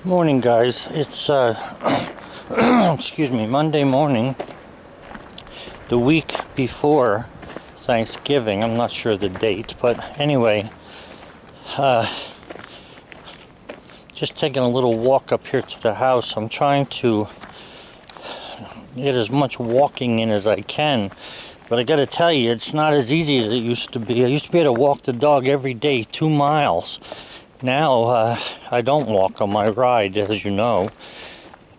Morning, guys. It's excuse me, Monday morning, the week before Thanksgiving. I'm not sure the date, but anyway, just taking a little walk up here to the house. I'm trying to get as much walking in as I can, but I gotta tell you, it's not as easy as it used to be. I used to be able to walk the dog every day 2 miles. Now I don't walk on my ride, as you know,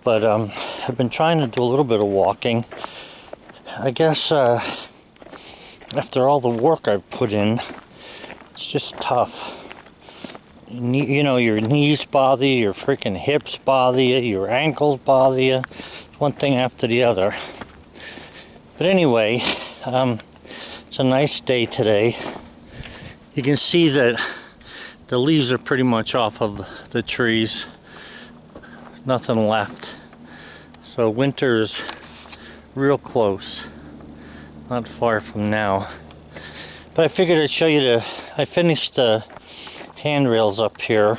but I've been trying to do a little bit of walking. I guess after all the work I've put in, it's just tough. You know, your knees bother you, your freaking hips bother you, your ankles bother you. It's one thing after the other. But anyway, it's a nice day today. You can see that the leaves are pretty much off of the trees. Nothing left. So winter's real close. Not far from now. But I figured I'd show you I finished the handrails up here.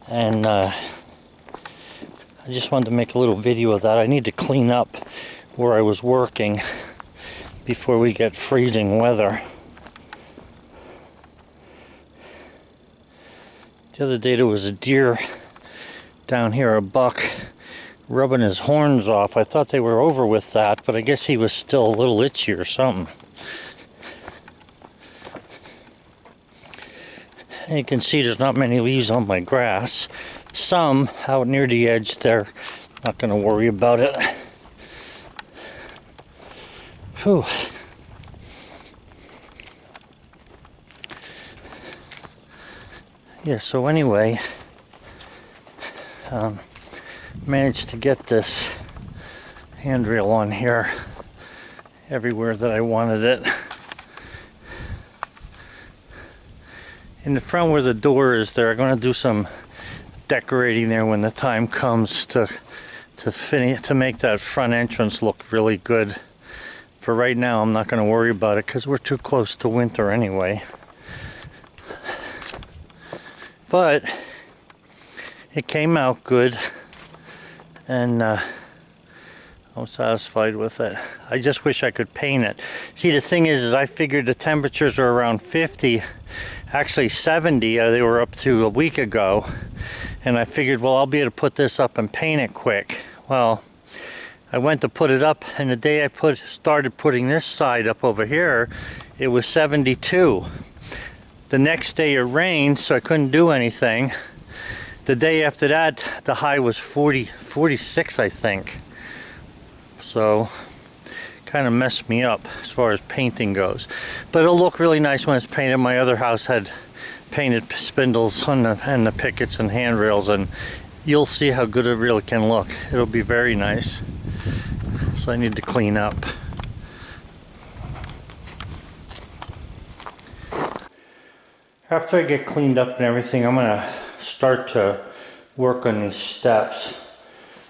And I just wanted to make a little video of that. I need to clean up where I was working before we get freezing weather. The other day there was a deer down here, a buck, rubbing his horns off. I thought they were over with that, but I guess he was still a little itchy or something. And you can see there's not many leaves on my grass. Some out near the edge there. Not going to worry about it. Whew. Yeah, so anyway, managed to get this handrail on here everywhere that I wanted it. In the front where the door is there, I'm going to do some decorating there when the time comes to make that front entrance look really good. For right now, I'm not going to worry about it because we're too close to winter anyway. But it came out good, and I'm satisfied with it. I just wish I could paint it. See, the thing is I figured the temperatures are around 50, actually 70. They were up to a week ago, and I figured, well, I'll be able to put this up and paint it quick. Well, I went to put it up, and the day I started putting this side up over here, it was 72. The next day it rained, so I couldn't do anything. The day after that, the high was 46, I think. So, kind of messed me up as far as painting goes. But it'll look really nice when it's painted. My other house had painted spindles on and the pickets and handrails, and you'll see how good it really can look. It'll be very nice. So I need to clean up. After I get cleaned up and everything, I'm going to start to work on these steps.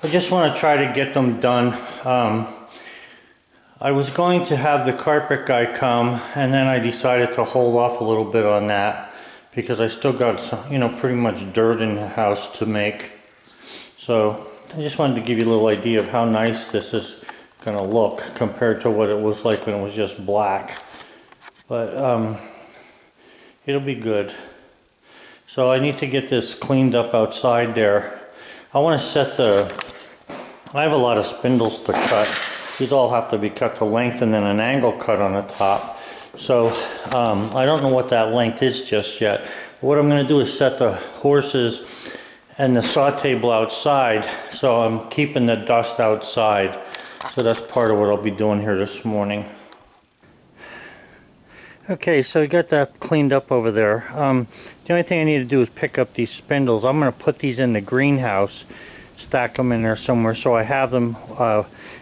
I just want to try to get them done. I was going to have the carpet guy come, and then I decided to hold off a little bit on that because I still got some, pretty much dirt in the house to make. So I just wanted to give you a little idea of how nice this is going to look compared to what it was like when it was just black. But it'll be good. So I need to get this cleaned up outside there. I want to set I have a lot of spindles to cut. These all have to be cut to length and then an angle cut on the top. So I don't know what that length is just yet. What I'm going to do is set the horses and the saw table outside, so I'm keeping the dust outside. So that's part of what I'll be doing here this morning. Okay, so I got that cleaned up over there. The only thing I need to do is pick up these spindles. I'm going to put these in the greenhouse, stack them in there somewhere so I have them,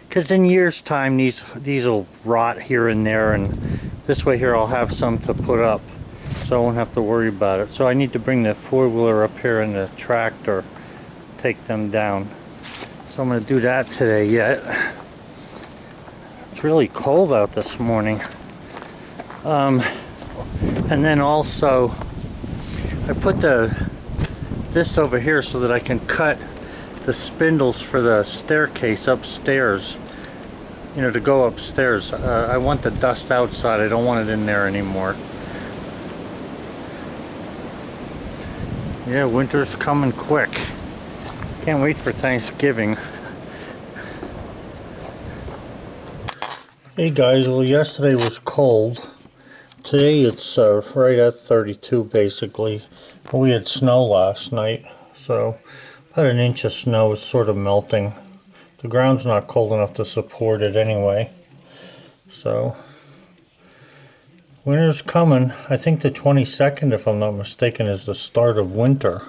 because in years time these will rot here and there, and this way here I'll have some to put up so I won't have to worry about it. So I need to bring the four-wheeler up here and the tractor, take them down. So I'm going to do that today yet. It's really cold out this morning. And then also I put the this over here so that I can cut the spindles for the staircase upstairs. You know, to go upstairs. I want the dust outside. I don't want it in there anymore. Yeah, winter's coming quick. Can't wait for Thanksgiving. Hey guys, well yesterday was cold. Today it's right at 32 basically. We had snow last night, so about an inch of snow is sort of melting. The ground's not cold enough to support it anyway. So winter's coming. I think the 22nd, if I'm not mistaken, is the start of winter.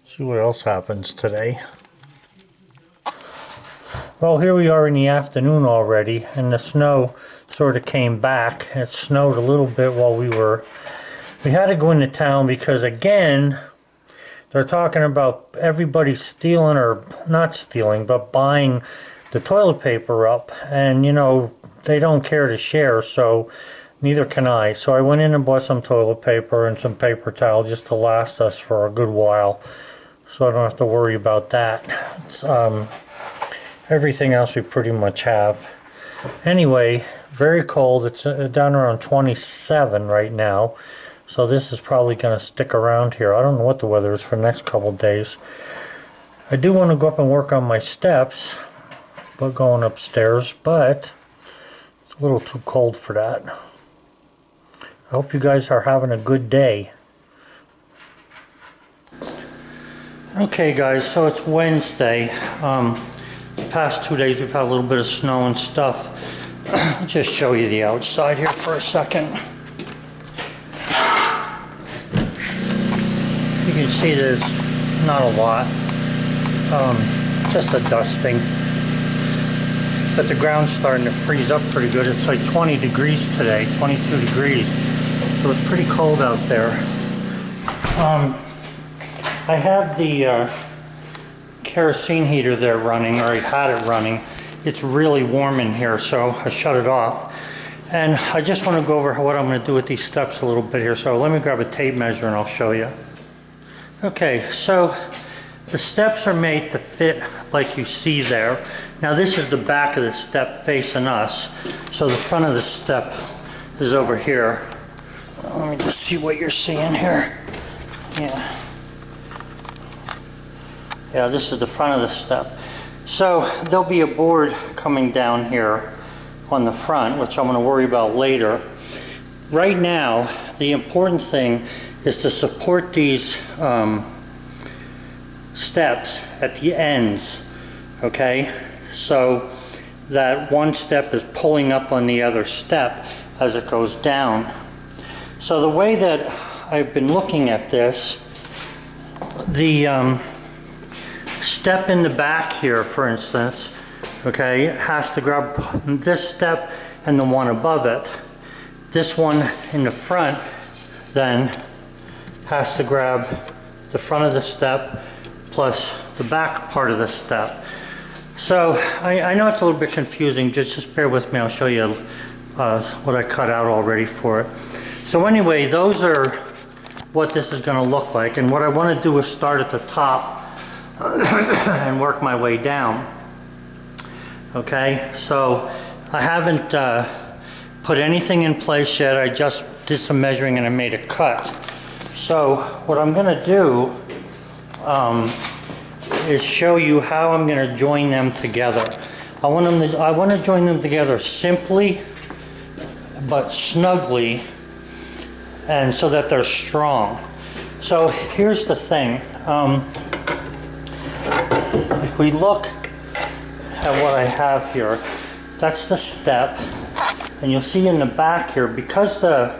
See what else happens today. Well, here we are in the afternoon already, and the snow sort of came back. It snowed a little bit while we had to go into town because, again, they're talking about everybody stealing, or not stealing, but buying the toilet paper up, and, you know, they don't care to share, so neither can I. So I went in and bought some toilet paper and some paper towel just to last us for a good while, so I don't have to worry about that. Everything else we pretty much have. Anyway, very cold. It's down around 27 right now. So this is probably going to stick around here. I don't know what the weather is for the next couple of days. I do want to go up and work on my steps, but going upstairs, but it's a little too cold for that. I hope you guys are having a good day. Okay guys, so it's Wednesday. The past 2 days we've had a little bit of snow and stuff. I'll just show you the outside here for a second. You can see there's not a lot, just a dusting. But the ground's starting to freeze up pretty good. It's like 20 degrees today, 22 degrees. So it's pretty cold out there. I have the kerosene heater there running, or I had it running. It's really warm in here, so I shut it off. And I just want to go over what I'm going to do with these steps a little bit here. So let me grab a tape measure and I'll show you. Okay, so the steps are made to fit like you see there. Now this is the back of the step facing us. So the front of the step is over here. Let me just see what you're seeing here. Yeah. Yeah, this is the front of the step. So there'll be a board coming down here on the front, which I'm going to worry about later. Right now, the important thing is to support these steps at the ends, okay? So that one step is pulling up on the other step as it goes down. So the way that I've been looking at this, the step in the back here, for instance, okay, has to grab this step and the one above it. This one in the front then has to grab the front of the step plus the back part of the step. So I know it's a little bit confusing. Just bear with me. I'll show you what I cut out already for it. So anyway, those are what this is going to look like, and what I want to do is start at the top and work my way down. Okay, so I haven't put anything in place yet. I just did some measuring and I made a cut. So what I'm going to do is show you how I'm going to join them together. I want to join them together simply but snugly, and so that they're strong. So here's the thing. If we look at what I have here, that's the step, and you'll see in the back here, because the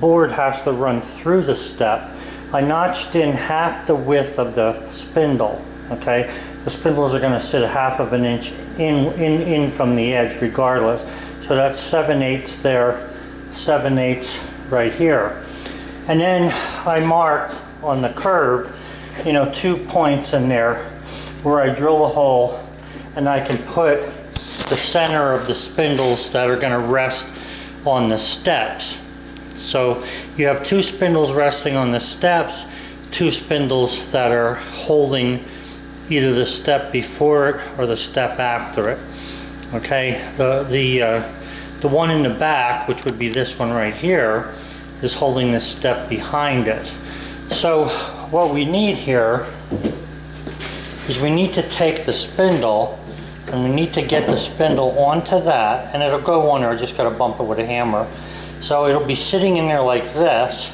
board has to run through the step, I notched in half the width of the spindle. Okay, the spindles are going to sit 1/2 inch in from the edge regardless. So that's 7/8 there, 7/8 right here. And then I marked on the curve, you know, 2 points in there where I drill a hole, and I can put the center of the spindles that are going to rest on the steps. So you have 2 spindles resting on the steps, 2 spindles that are holding either the step before it or the step after it. Okay, the one in the back, which would be this one right here, is holding the step behind it. So what we need here is we need to take the spindle and we need to get the spindle onto that, and it'll go on there. I just got to bump it with a hammer. So it'll be sitting in there like this,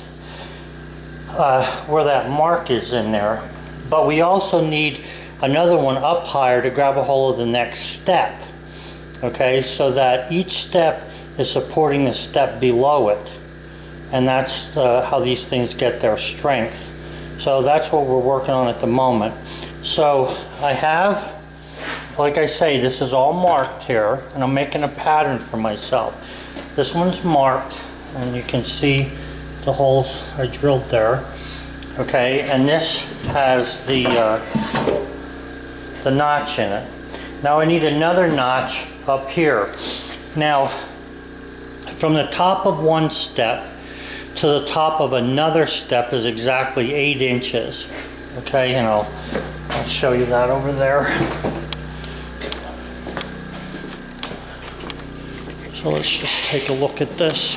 where that mark is in there. But we also need another one up higher to grab a hold of the next step. Okay, so that each step is supporting the step below it. And that's how these things get their strength. So that's what we're working on at the moment. So I have, like I say, this is all marked here, and I'm making a pattern for myself. This one's marked, and you can see the holes I drilled there. Okay, and this has the notch in it. Now I need another notch up here. Now, from the top of one step to the top of another step is exactly 8 inches. Okay, and I'll show you that over there. So let's just take a look at this.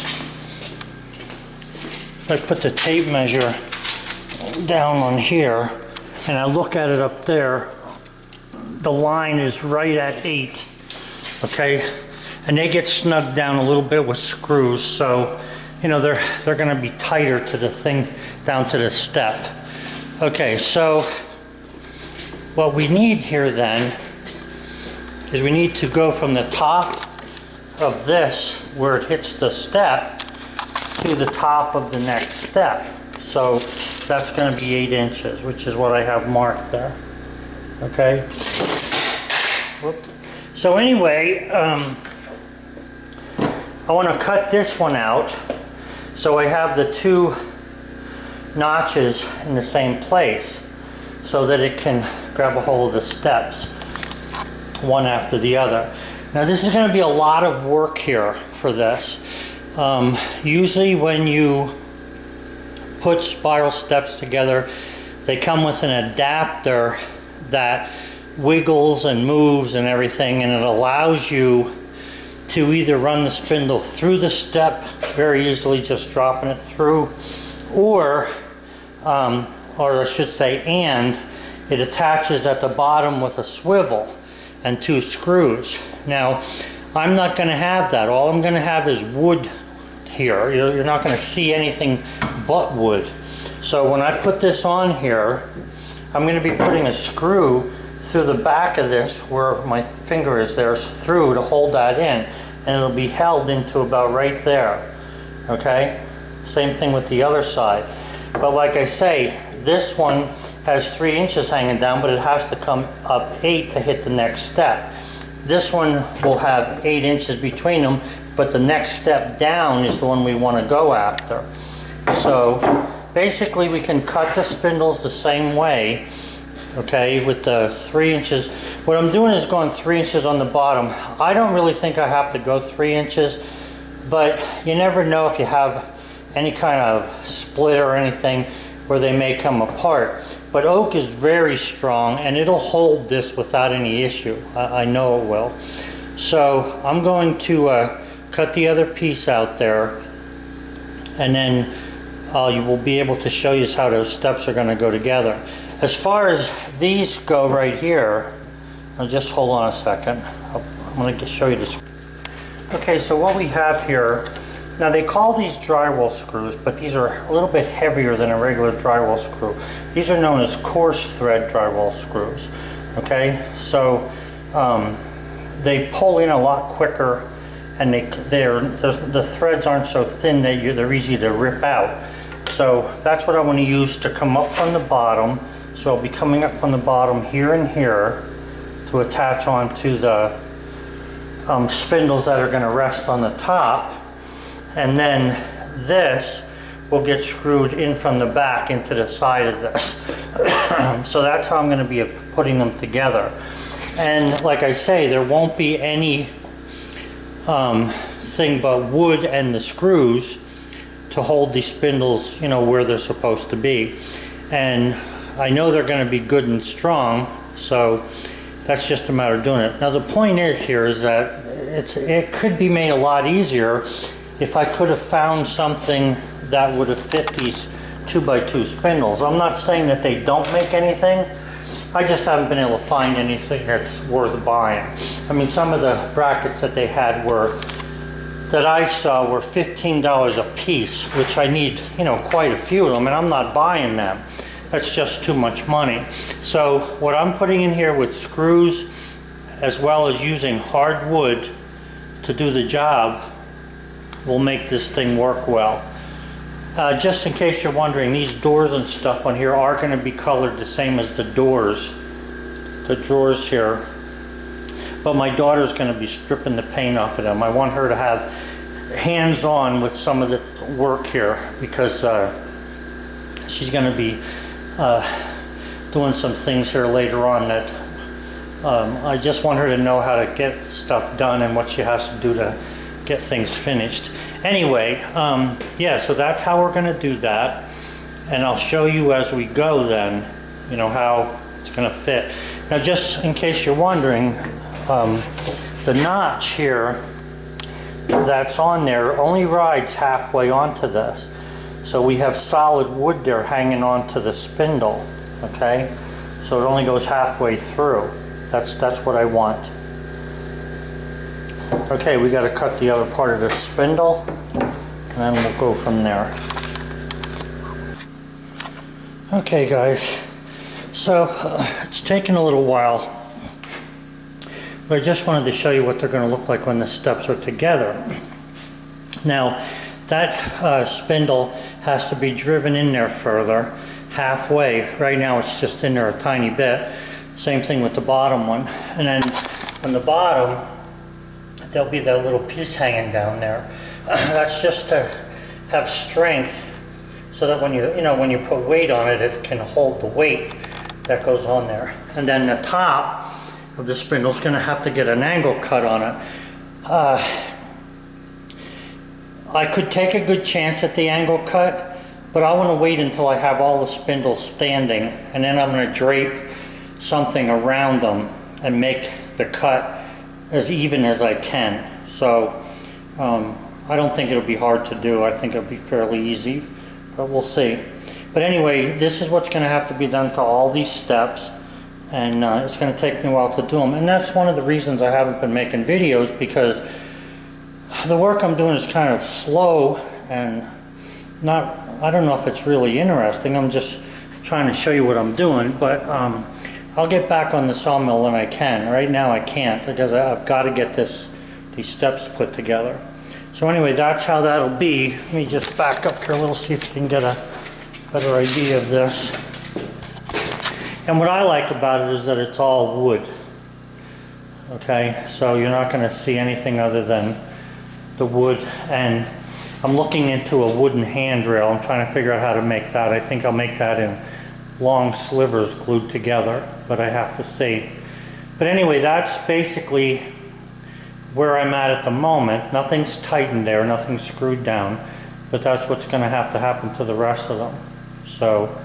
If I put the tape measure down on here and I look at it up there, the line is right at 8. Okay, and they get snugged down a little bit with screws, so you know they're going to be tighter to the thing down to the step. Okay, so what we need here then is we need to go from the top of this where it hits the step to the top of the next step. So that's going to be 8 inches, which is what I have marked there. Okay. Whoop. So anyway, I want to cut this one out so I have the 2 notches in the same place so that it can grab a hold of the steps one after the other. Now this is going to be a lot of work here for this. Usually when you put spiral steps together, they come with an adapter that wiggles and moves and everything, and it allows you to either run the spindle through the step very easily, just dropping it through, or I should say, and it attaches at the bottom with a swivel and 2 screws. Now, I'm not going to have that. All I'm going to have is wood here. You're not going to see anything but wood. So when I put this on here, I'm going to be putting a screw through the back of this where my finger is there, through to hold that in, and it'll be held into about right there. Okay? Same thing with the other side. But like I say, this one has 3 inches hanging down, but it has to come up 8 to hit the next step. This one will have 8 inches between them, but the next step down is the one we want to go after. So basically we can cut the spindles the same way, okay, with the 3 inches. What I'm doing is going 3 inches on the bottom. I don't really think I have to go 3 inches, but you never know if you have any kind of split or anything where they may come apart. But oak is very strong and it'll hold this without any issue. I know it will. So I'm going to cut the other piece out there, and then you will be able to show you how those steps are going to go together. As far as these go right here, I'll just hold on a second. I'm going to show you this. Okay, so what we have here, now they call these drywall screws, but these are a little bit heavier than a regular drywall screw. These are known as coarse thread drywall screws. Okay, so they pull in a lot quicker, and the threads aren't so thin that they're easy to rip out. So that's what I want to use to come up from the bottom. So I'll be coming up from the bottom here and here to attach onto the spindles that are going to rest on the top, and then this will get screwed in from the back into the side of this. So that's how I'm going to be putting them together. And like I say, there won't be any thing but wood and the screws to hold these spindles, you know, where they're supposed to be. And I know they're going to be good and strong, so that's just a matter of doing it. Now the point is here is that it could be made a lot easier if I could have found something that would have fit these 2x2 spindles. I'm not saying that they don't make anything, I just haven't been able to find anything that's worth buying. I mean, some of the brackets that they had that I saw were $15 a piece, which I need, you know, quite a few of them, and I'm not buying them. That's just too much money. So what I'm putting in here with screws, as well as using hard wood to do the job, will make this thing work well. Just in case you're wondering, these doors and stuff on here are going to be colored the same as the doors, the drawers here. But my daughter's going to be stripping the paint off of them. I want her to have hands-on with some of the work here, because she's going to be doing some things here later on that I just want her to know how to get stuff done and what she has to do to get things finished. Anyway, yeah, so that's how we're going to do that, and I'll show you as we go then, you know, how it's going to fit. Now, just in case you're wondering, the notch here that's on there only rides halfway onto this. So we have solid wood there hanging onto the spindle, okay? So it only goes halfway through. That's what I want. Okay, we got to cut the other part of the spindle, and then we'll go from there. Okay guys, so it's taken a little while, but I just wanted to show you what they're going to look like when the steps are together. Now, that spindle has to be driven in there further, halfway. Right now it's just in there a tiny bit. Same thing with the bottom one. And then on the bottom, there'll be that little piece hanging down there. That's just to have strength, so that when when you put weight on it, it can hold the weight that goes on there. And then the top of the spindle is going to have to get an angle cut on it. I could take a good chance at the angle cut, but I want to wait until I have all the spindles standing, and then I'm going to drape something around them and make the cut as even as I can. So I don't think it'll be hard to do. I think it'll be fairly easy, but we'll see. But anyway, this is what's going to have to be done to all these steps, and it's going to take me a while to do them. And that's one of the reasons I haven't been making videos, because the work I'm doing is kind of slow and I don't know if it's really interesting. I'm just trying to show you what I'm doing, but I'll get back on the sawmill when I can. Right now I can't, because I've got to get these steps put together. So anyway, that's how that'll be. Let me just back up here a little, see if you can get a better idea of this. And what I like about it is that it's all wood. Okay, so you're not going to see anything other than the wood. And I'm looking into a wooden handrail. I'm trying to figure out how to make that. I think I'll make that in long slivers glued together, but I have to see. But anyway, that's basically where I'm at the moment. Nothing's tightened there, nothing's screwed down, but that's what's going to happen to the rest of them. So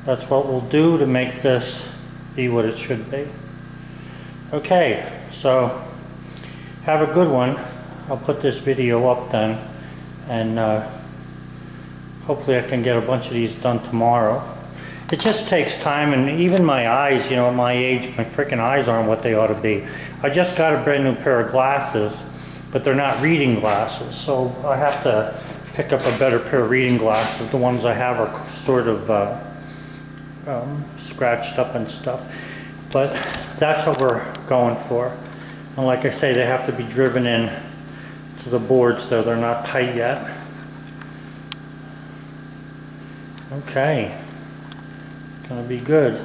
that's what we'll do to make this be what it should be. Okay, so have a good one. I'll put this video up then, and hopefully I can get a bunch of these done tomorrow. It just takes time, and even my eyes, at my age, my freaking eyes aren't what they ought to be. I just got a brand new pair of glasses, but they're not reading glasses, so I have to pick up a better pair of reading glasses. The ones I have are sort of scratched up and stuff, but that's what we're going for. And like I say, they have to be driven in to the boards though. They're not tight yet. Okay, gonna be good.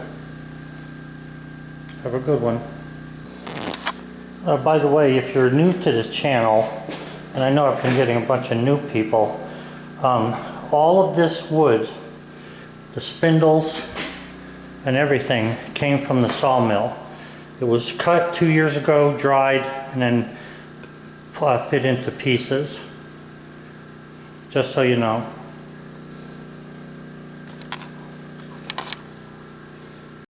Have a good one. By the way, if you're new to this channel, and I know I've been getting a bunch of new people, all of this wood, the spindles and everything, came from the sawmill. It was cut 2 years ago, dried, and then fit into pieces. just so you know.